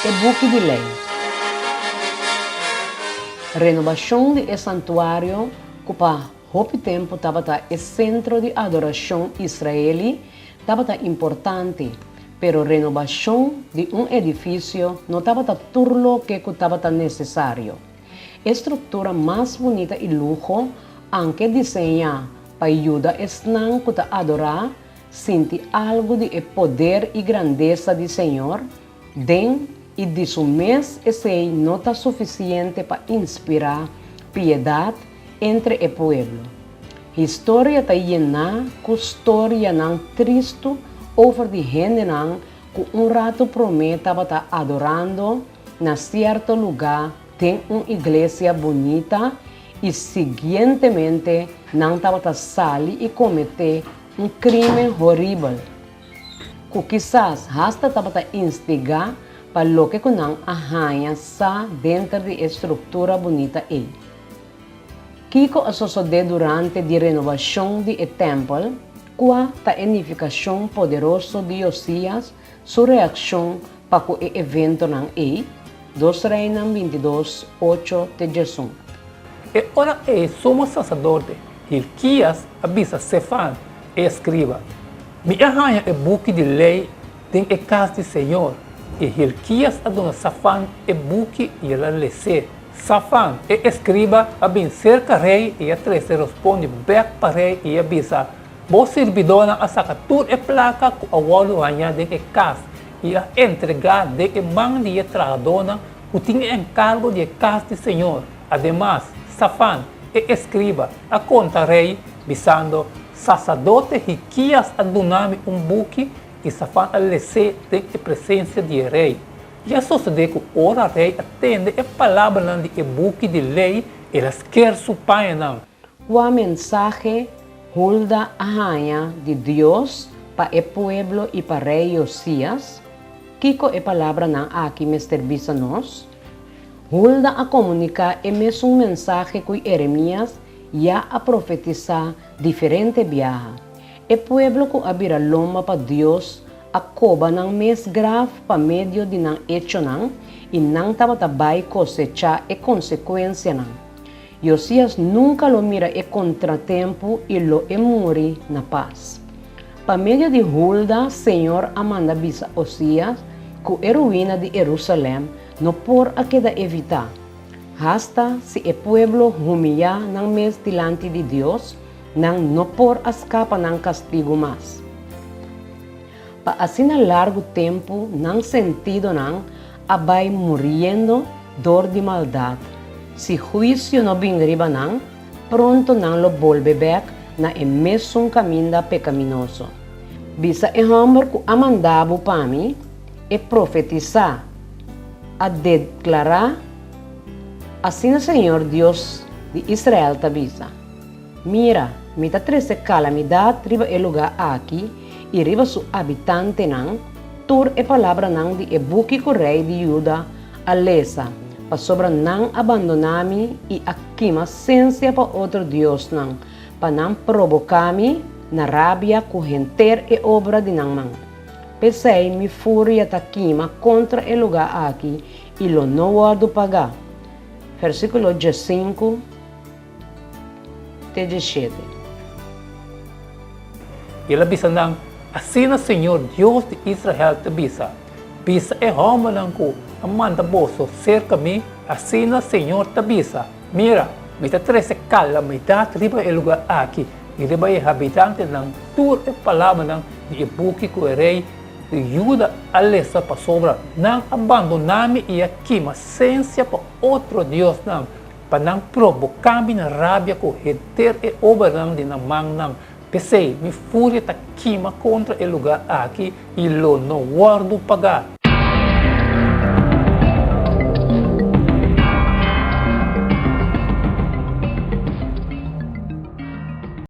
e buque de lei. Renovação de santuário, que para muito tempo estava o centro de adoração israelí, estava importante, pero renovação de edifício não estava tudo o que estava necessário. Estrutura mais bonita e luxo, anche desenhada para ajudar a que adorar, sentir algo de poder e grandeza do Senhor, e de seu mês esse não está suficiente para inspirar piedade entre o povo. A história está llena com história não triste over de gente que rato promete estava adorando na certo lugar, tem uma igreja bonita e seguintemente não estava salir e cometer crime horrível. Que quizás hasta estava instigar para lo que não arranha sa dentro de estrutura bonita aí. Kiko sucedeu durante a renovação do templo, qual a edificação poderosa de Osias, sua reação para o evento não é, 2 Reis 22, 8 de Jesus. E ora sumo sacerdote, Hilquias avisa Safan e escriba, me arranha o buque de lei tem a casa do Senhor, e Hilquias adona Safan e buque e ela lese. Safan e escriba abin cerca rei e a trece responde back para rei e avisa, bo servidona a sacatur e placa com a walo hanya de que casa e a entregar de que man de tragadona o tinha encargo de casa do Senhor. Además, Safan e escriba a conta rei bisando sacerdote Hilquias adonami buque e Safan a lese de presença de rei. Já sucede que ora rei atende a palavra de buque de lei e elas quer su pai não. O mensagem hulda a rainha de Deus para o povo e para rei Osias, Kiko a palavra não aqui me serviça nós, hulda a comunicar o mesmo mensagem que Jeremias já a profetizar diferente viagem. O povo que abrirá loma para Deus a coba ng mes grave pa medio de ng hecho nang e nang tabatabay cosecha e consequência nang. Josias nunca lo mira e contratempo e lo emuri na paz. Pa medio de Hulda, Senhor amanda bisa Osias que a ruína de Jerusalém no por a queda evitar. Hasta se o pueblo humilha ng mes delante de Deus, nang no por escapa ng castigo mas. Pa assim a largo tempo, não sentido não, abai muriendo dor de maldade. Se juízo não vingriba não, pronto não lo volve back na mesmo caminho pecaminoso. Bisa e homem que amandava para mim e profetizar, a declarar, assim o Senhor Deus de Israel te avisa. Mira, me está treze calamidade riba e lugar aqui, e riba su habitante nang, tur e palavra nang di buki ko rei di Juda, alesa, pa sobra nang abandonami e akima sensya pa outro Dios nang, pa nang provocami na rabia ku henter e obra di nang mang. Pesei mi furia takima contra el lugar aqui e lo no guardo pagar. Versículo 5, 17. E ela bisa nang, assim o Senhor Deus de Israel te bisa. Bisa e homa lang ko, amanda boso, cerca mi, assim o Senhor te bisa. Mira, me está trece calamidade riba e lugar aqui, e riba e habitante ng tur e palavra ng ibuki ko e rei, e Juda alesa pa sobra, nang abandonami e aqui, masensya pa outro Deus nang, pa nang provocami na rabia ko, heter e obra nang dinamang nang, Pesei, mi furia ta quima contra el lugar aqui e lo no guardo pagar.